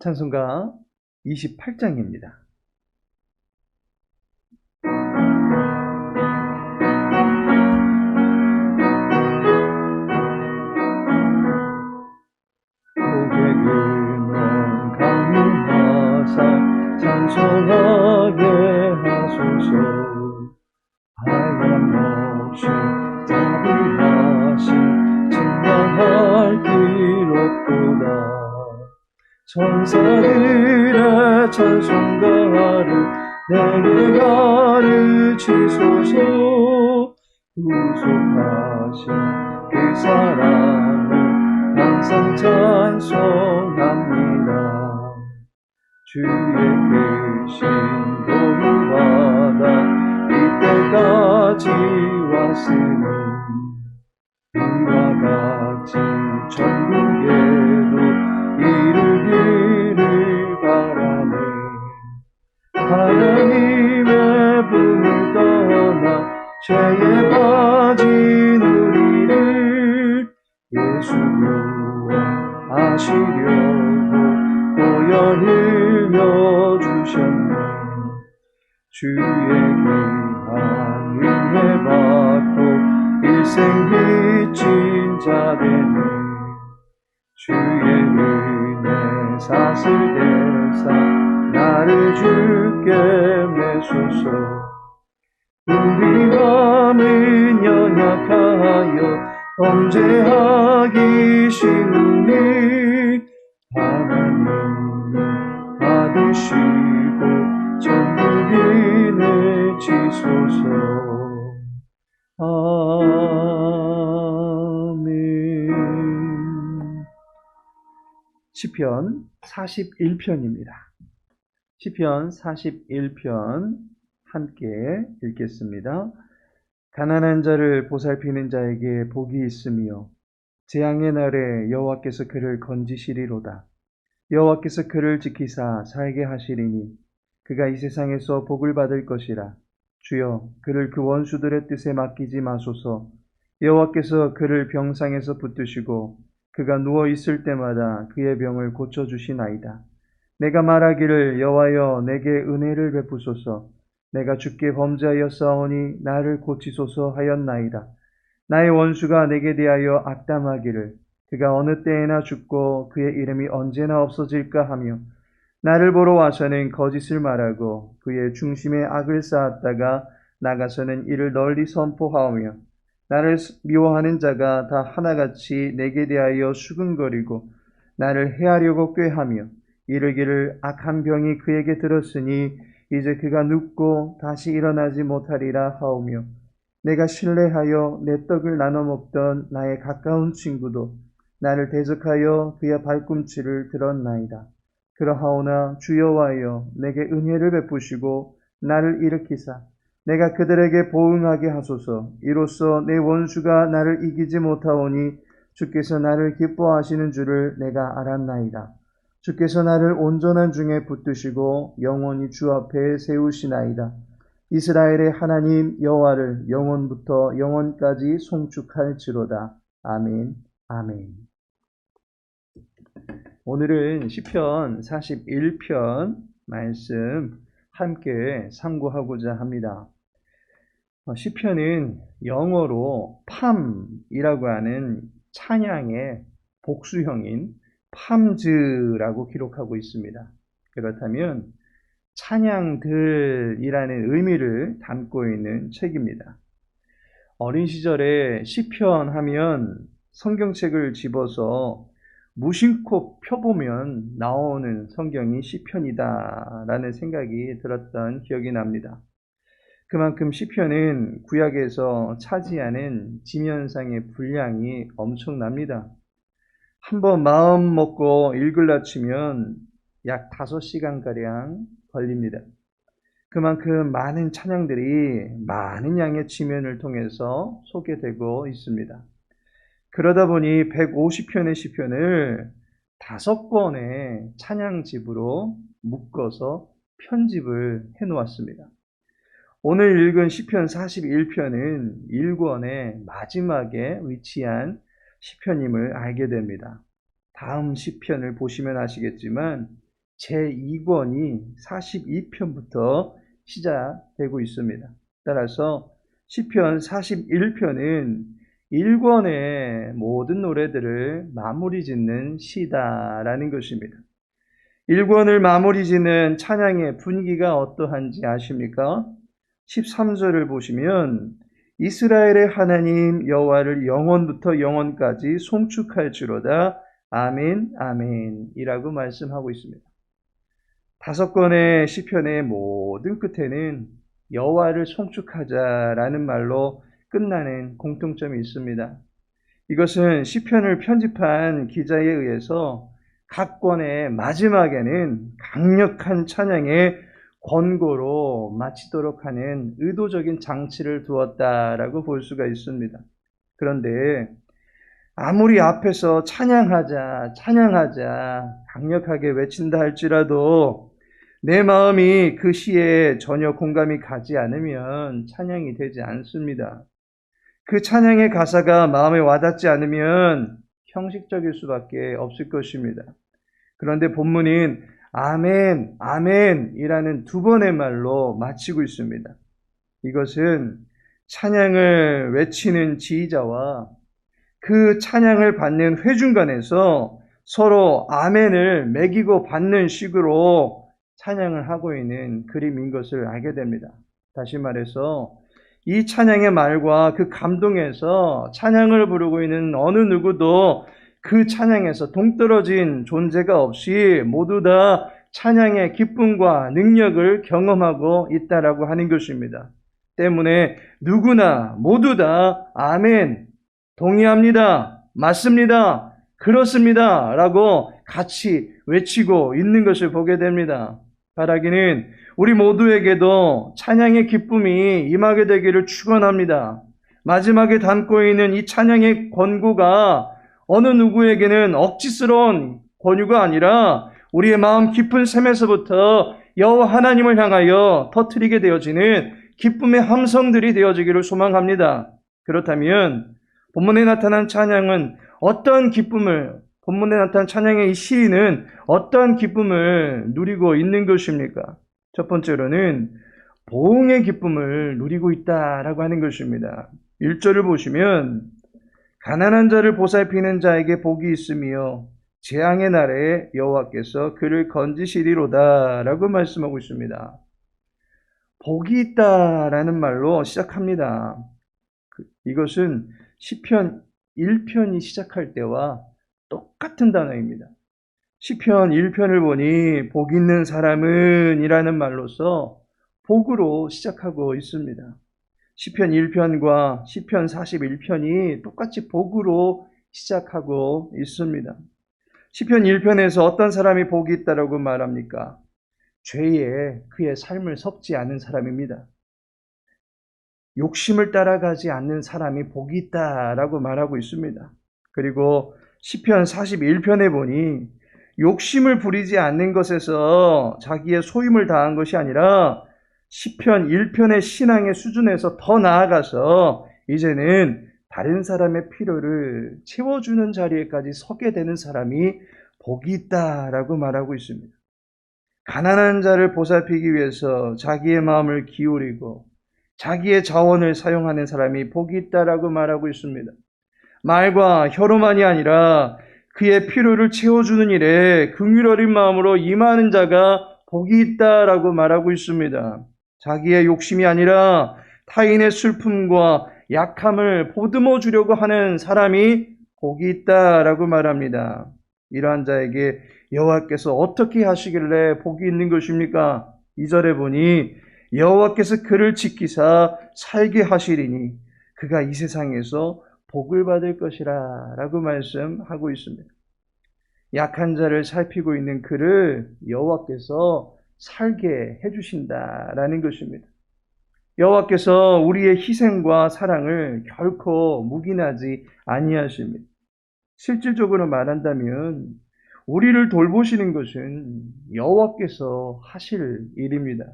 찬송가 28장입니다. 고백은 강림하사 찬송하게 하소서. 하얀 몫이 자비하신 증명할 길 없도다. 천사들의 찬송가를 내게 가르치소서. 구속하신 그 사랑을 항상 찬송합니다. 주의 크신 도를 받아 이때까지 왔으니 이와 같이 천국에도 이르기를 바라네. 하나님의 품을 떠나 죄에 빠진 우리를 예수 구원하시려고 보혈 흘려주셨네. 주의 귀한 은혜 받고 일생 빚진 자 되네. 주의 은혜 사슬대사 나를 주께 매소서. 우리 마음은 연약하여 범죄하기 쉬우니 하나님이 받으시고 천국인을 지소서. 아멘. 시편 41편입니다. 시편 41편 함께 읽겠습니다. 가난한 자를 보살피는 자에게 복이 있으며 재앙의 날에 여호와께서 그를 건지시리로다. 여호와께서 그를 지키사 살게 하시리니 그가 이 세상에서 복을 받을 것이라. 주여 그를 그 원수들의 뜻에 맡기지 마소서. 여호와께서 그를 병상에서 붙드시고 그가 누워 있을 때마다 그의 병을 고쳐주시나이다. 내가 말하기를 여호와여 내게 은혜를 베푸소서. 내가 주께 범죄하여 싸우니 나를 고치소서 하였나이다. 나의 원수가 내게 대하여 악담하기를 그가 어느 때에나 죽고 그의 이름이 언제나 없어질까 하며 나를 보러 와서는 거짓을 말하고 그의 중심에 악을 쌓았다가 나가서는 이를 널리 선포하오며 나를 미워하는 자가 다 하나같이 내게 대하여 수근거리고 나를 해하려고 꾀하며 이르기를 악한 병이 그에게 들었으니 이제 그가 눕고 다시 일어나지 못하리라 하오며 내가 신뢰하여 내 떡을 나눠 먹던 나의 가까운 친구도 나를 대적하여 그의 발꿈치를 들었나이다. 그러하오나 주 여호와여 내게 은혜를 베푸시고 나를 일으키사 내가 그들에게 보응하게 하소서. 이로써 내 원수가 나를 이기지 못하오니 주께서 나를 기뻐하시는 줄을 내가 알았나이다. 주께서 나를 온전한 중에 붙드시고 영원히 주 앞에 세우시나이다. 이스라엘의 하나님 여호와를 영원부터 영원까지 송축할지로다. 아멘. 아멘. 오늘은 시편 41편 말씀 함께 상고하고자 합니다. 시편은 영어로 팜이라고 하는 찬양의 복수형인 팜즈라고 기록하고 있습니다. 그렇다면 찬양들이라는 의미를 담고 있는 책입니다. 어린 시절에 시편 하면 성경책을 집어서 무심코 펴보면 나오는 성경이 시편이다라는 생각이 들었던 기억이 납니다. 그만큼 시편은 구약에서 차지하는 지면상의 분량이 엄청납니다. 한번 마음 먹고 읽으려 치면 약 5시간가량 걸립니다. 그만큼 많은 찬양들이 많은 양의 지면을 통해서 소개되고 있습니다. 그러다 보니 150편의 시편을 5권의 찬양집으로 묶어서 편집을 해놓았습니다. 오늘 읽은 시편 41편은 1권의 마지막에 위치한 시편임을 알게 됩니다. 다음 시편을 보시면 아시겠지만 제2권이 42편부터 시작되고 있습니다. 따라서 시편 41편은 1권의 모든 노래들을 마무리 짓는 시다라는 것입니다. 1권을 마무리 짓는 찬양의 분위기가 어떠한지 아십니까? 13절을 보시면 이스라엘의 하나님 여호와를 영원부터 영원까지 송축할지로다 아멘 아멘이라고 말씀하고 있습니다. 5권의 시편의 모든 끝에는 여호와를 송축하자라는 말로 끝나는 공통점이 있습니다. 이것은 시편을 편집한 기자에 의해서 각 권의 마지막에는 강력한 찬양의 권고로 마치도록 하는 의도적인 장치를 두었다라고 볼 수가 있습니다. 그런데 아무리 앞에서 찬양하자 강력하게 외친다 할지라도 내 마음이 그 시에 전혀 공감이 가지 않으면 찬양이 되지 않습니다. 그 찬양의 가사가 마음에 와닿지 않으면 형식적일 수밖에 없을 것입니다. 그런데 본문인 아멘, 아멘이라는 2번의 말로 마치고 있습니다. 이것은 찬양을 외치는 지휘자와 그 찬양을 받는 회중간에서 서로 아멘을 매기고 받는 식으로 찬양을 하고 있는 그림인 것을 알게 됩니다. 다시 말해서 이 찬양의 말과 그 감동에서 찬양을 부르고 있는 어느 누구도 그 찬양에서 동떨어진 존재가 없이 모두 다 찬양의 기쁨과 능력을 경험하고 있다라고 하는 것입니다. 때문에 누구나 모두 다 아멘, 동의합니다, 맞습니다, 그렇습니다 라고 같이 외치고 있는 것을 보게 됩니다. 바라기는 우리 모두에게도 찬양의 기쁨이 임하게 되기를 축원합니다. 마지막에 담고 있는 이 찬양의 권고가 어느 누구에게는 억지스러운 권유가 아니라 우리의 마음 깊은 샘에서부터 여호와 하나님을 향하여 터뜨리게 되어지는 기쁨의 함성들이 되어지기를 소망합니다. 그렇다면 본문에 나타난 찬양은 본문에 나타난 찬양의 이 시인은 어떤 기쁨을 누리고 있는 것입니까? 첫 번째로는 보응의 기쁨을 누리고 있다라고 하는 것입니다. 1절을 보시면 가난한 자를 보살피는 자에게 복이 있으며 재앙의 날에 여호와께서 그를 건지시리로다 라고 말씀하고 있습니다. 복이 있다라는 말로 시작합니다. 이것은 시편 1편이 시작할 때와 똑같은 단어입니다. 시편 1편을 보니 복 있는 사람은 이라는 말로서 복으로 시작하고 있습니다. 시편 1편과 시편 41편이 똑같이 복으로 시작하고 있습니다. 시편 1편에서 어떤 사람이 복이 있다라고 말합니까? 죄에 그의 삶을 섞지 않은 사람입니다. 욕심을 따라가지 않는 사람이 복이 있다라고 말하고 있습니다. 그리고 시편 41편에 보니 욕심을 부리지 않는 것에서 자기의 소임을 다한 것이 아니라 시편 1편의 신앙의 수준에서 더 나아가서 이제는 다른 사람의 필요를 채워주는 자리에까지 서게 되는 사람이 복이 있다라고 말하고 있습니다. 가난한 자를 보살피기 위해서 자기의 마음을 기울이고 자기의 자원을 사용하는 사람이 복이 있다라고 말하고 있습니다. 말과 혀로만이 아니라 그의 필요를 채워주는 일에 긍휼 어린 마음으로 임하는 자가 복이 있다라고 말하고 있습니다. 자기의 욕심이 아니라 타인의 슬픔과 약함을 보듬어 주려고 하는 사람이 복이 있다라고 말합니다. 이러한 자에게 여호와께서 어떻게 하시길래 복이 있는 것입니까? 2절에 보니 여호와께서 그를 지키사 살게 하시리니 그가 이 세상에서 복을 받을 것이라 라고 말씀하고 있습니다. 약한 자를 살피고 있는 그를 여호와께서 살게 해주신다라는 것입니다. 여호와께서 우리의 희생과 사랑을 결코 묵인하지 아니하십니다. 실질적으로 말한다면 우리를 돌보시는 것은 여호와께서 하실 일입니다.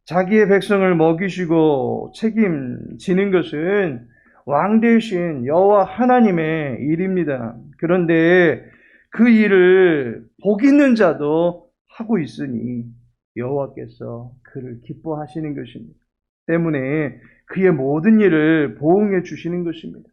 자기의 백성을 먹이시고 책임지는 것은 왕 되신 여호와 하나님의 일입니다. 그런데 그 일을 복 있는 자도 하고 있으니 여호와께서 그를 기뻐하시는 것입니다. 때문에 그의 모든 일을 보응해 주시는 것입니다.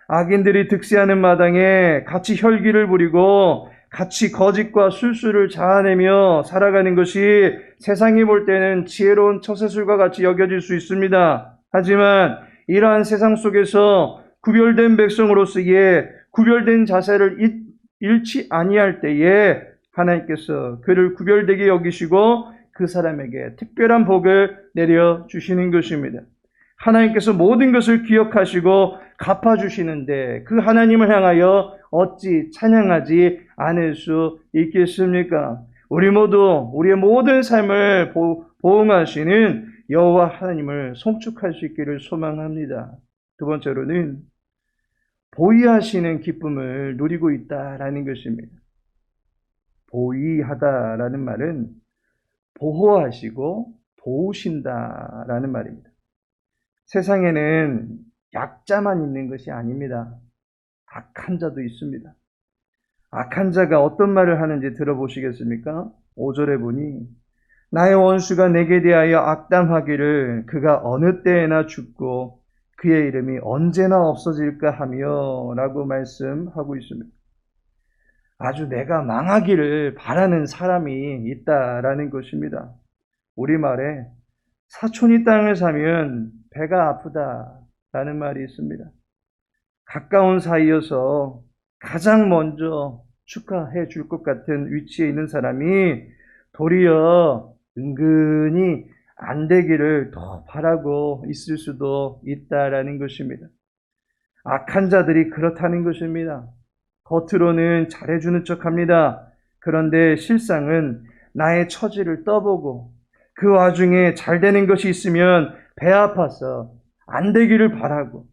악인들이 득세하는 마당에 같이 혈기를 부리고 같이 거짓과 술수를 자아내며 살아가는 것이 세상이 볼 때는 지혜로운 처세술과 같이 여겨질 수 있습니다. 하지만 이러한 세상 속에서 구별된 백성으로서의 구별된 자세를 잃지 아니할 때에 하나님께서 그를 구별되게 여기시고 그 사람에게 특별한 복을 내려주시는 것입니다. 하나님께서 모든 것을 기억하시고 갚아주시는데 그 하나님을 향하여 어찌 찬양하지 않을 수 있겠습니까? 우리 모두 우리의 모든 삶을 보응하시는 여호와 하나님을 송축할 수 있기를 소망합니다. 두 번째로는 보위하시는 기쁨을 누리고 있다라는 것입니다. 보위하다라는 말은 보호하시고 도우신다라는 말입니다. 세상에는 약자만 있는 것이 아닙니다. 악한 자도 있습니다. 악한 자가 어떤 말을 하는지 들어보시겠습니까? 5절에 보니 나의 원수가 내게 대하여 악담하기를 그가 어느 때에나 죽고 그의 이름이 언제나 없어질까 하며 라고 말씀하고 있습니다. 아주 내가 망하기를 바라는 사람이 있다라는 것입니다. 우리말에 사촌이 땅을 사면 배가 아프다라는 말이 있습니다. 가까운 사이여서 가장 먼저 축하해 줄 것 같은 위치에 있는 사람이 도리어 은근히 안 되기를 더 바라고 있을 수도 있다라는 것입니다. 악한 자들이 그렇다는 것입니다. 겉으로는 잘해주는 척합니다. 그런데 실상은 나의 처지를 떠보고 그 와중에 잘 되는 것이 있으면 배 아파서 안 되기를 바라고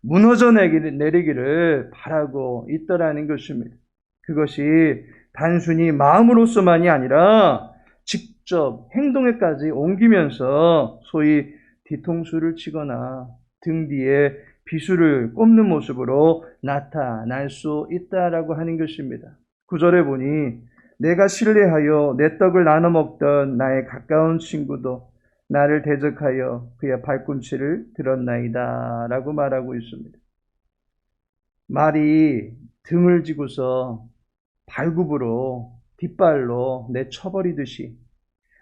무너져 내리기를 바라고 있더라는 것입니다. 그것이 단순히 마음으로서만이 아니라 직접 행동에까지 옮기면서 소위 뒤통수를 치거나 등 뒤에 비수를 꼽는 모습으로 나타날 수 있다라고 하는 것입니다. 9절에 보니 내가 신뢰하여 내 떡을 나눠 먹던 나의 가까운 친구도 나를 대적하여 그의 발꿈치를 들었나이다 라고 말하고 있습니다. 말이 등을 지고서 발굽으로 뒷발로 내쳐버리듯이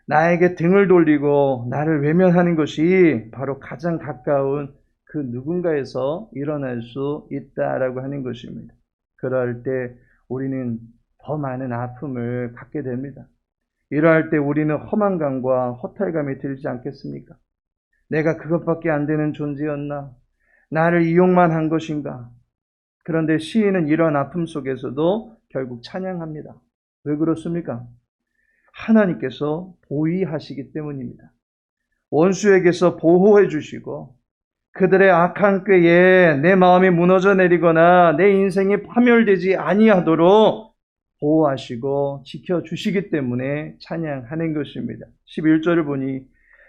나에게 등을 돌리고 나를 외면하는 것이 바로 가장 가까운 그 누군가에서 일어날 수 있다라고 하는 것입니다. 그럴 때 우리는 더 많은 아픔을 갖게 됩니다. 이러할 때 우리는 허망감과 허탈감이 들지 않겠습니까? 내가 그것밖에 안 되는 존재였나? 나를 이용만 한 것인가? 그런데 시인은 이런 아픔 속에서도 결국 찬양합니다. 왜 그렇습니까? 하나님께서 보위하시기 때문입니다. 원수에게서 보호해 주시고 그들의 악한 꾀에 내 마음이 무너져 내리거나 내 인생이 파멸되지 아니하도록 보호하시고 지켜주시기 때문에 찬양하는 것입니다. 11절을 보니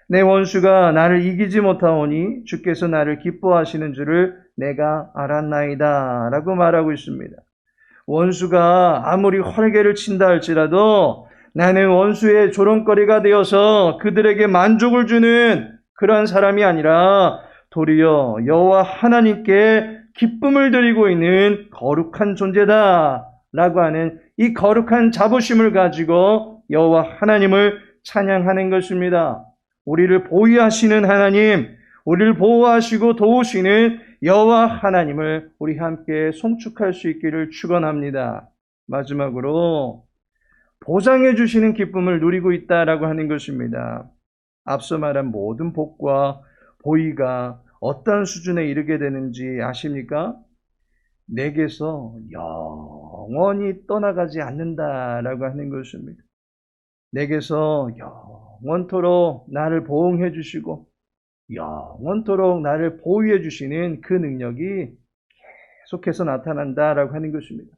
내 원수가 나를 이기지 못하오니 주께서 나를 기뻐하시는 줄을 내가 알았나이다 라고 말하고 있습니다. 원수가 아무리 활개를 친다 할지라도 나는 원수의 조롱거리가 되어서 그들에게 만족을 주는 그런 사람이 아니라 도리어 여호와 하나님께 기쁨을 드리고 있는 거룩한 존재다 라고 하는 이 거룩한 자부심을 가지고 여호와 하나님을 찬양하는 것입니다. 우리를 보위하시는 하나님, 우리를 보호하시고 도우시는 여호와 하나님을 우리 함께 송축할 수 있기를 축원합니다. 마지막으로 보장해 주시는 기쁨을 누리고 있다라고 하는 것입니다. 앞서 말한 모든 복과 보위가 어떤 수준에 이르게 되는지 아십니까? 내게서 영원히 떠나가지 않는다라고 하는 것입니다. 내게서 영원토록 나를 보호해 주시고 영원토록 나를 보호해 주시는 그 능력이 계속해서 나타난다라고 하는 것입니다.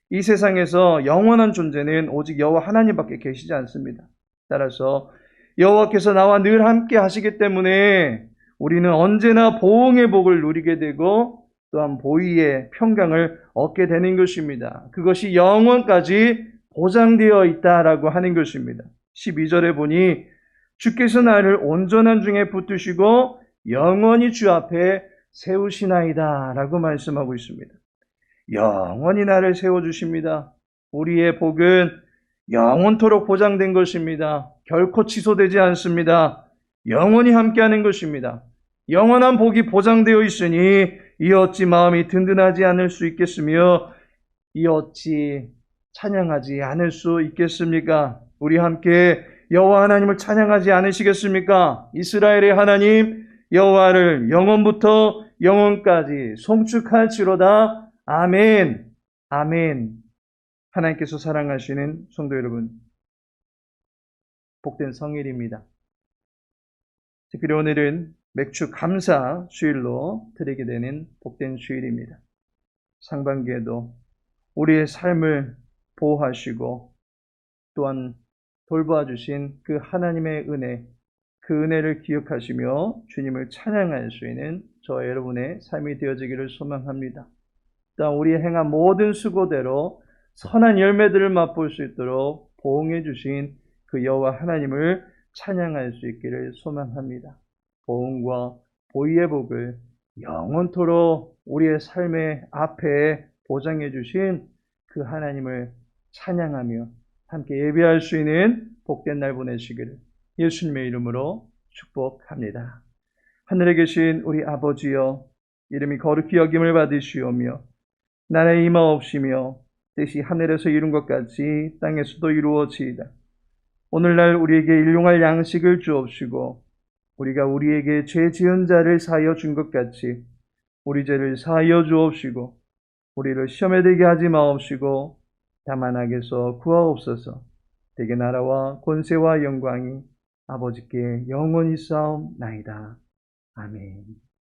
이 세상에서 영원한 존재는 오직 여호와 하나님밖에 계시지 않습니다. 따라서 여호와께서 나와 늘 함께 하시기 때문에 우리는 언제나 보응의 복을 누리게 되고 또한 보위의 평강을 얻게 되는 것입니다. 그것이 영원까지 보장되어 있다라고 하는 것입니다. 12절에 보니 주께서 나를 온전한 중에 붙드시고 영원히 주 앞에 세우시나이다 라고 말씀하고 있습니다. 영원히 나를 세워주십니다. 우리의 복은 영원토록 보장된 것입니다. 결코 취소되지 않습니다. 영원히 함께하는 것입니다. 영원한 복이 보장되어 있으니 이 어찌 마음이 든든하지 않을 수 있겠으며 이 어찌 찬양하지 않을 수 있겠습니까? 우리 함께 여호와 하나님을 찬양하지 않으시겠습니까? 이스라엘의 하나님 여호와를 영원부터 영원까지 송축할지로다. 아멘. 아멘. 하나님께서 사랑하시는 성도 여러분, 복된 성일입니다. 특별히 오늘은 맥주 감사 주일로 드리게 되는 복된 주일입니다. 상반기에도 우리의 삶을 보호하시고 또한 돌보아 주신 그 하나님의 은혜, 그 은혜를 기억하시며 주님을 찬양할 수 있는 저와 여러분의 삶이 되어지기를 소망합니다. 또한 우리의 행한 모든 수고대로 선한 열매들을 맛볼 수 있도록 보응해 주신 그 여호와 하나님을 찬양할 수 있기를 소망합니다. 보응과 보위의 복을 영원토록 우리의 삶의 앞에 보장해 주신 그 하나님을 찬양하며 함께 예배할 수 있는 복된 날 보내시기를 예수님의 이름으로 축복합니다. 하늘에 계신 우리 아버지여, 이름이 거룩히 여김을 받으시오며 나라의 임하옵시며 뜻이 하늘에서 이룬 것 같이 땅에서도 이루어지이다. 오늘날 우리에게 일용할 양식을 주옵시고 우리가 우리에게 죄 지은 자를 사하여 준 것 같이 우리 죄를 사하여 주옵시고 우리를 시험에 들게 하지 마옵시고 다만 악에서 구하옵소서. 대개 나라와 권세와 영광이 아버지께 영원히 싸움나이다. 아멘.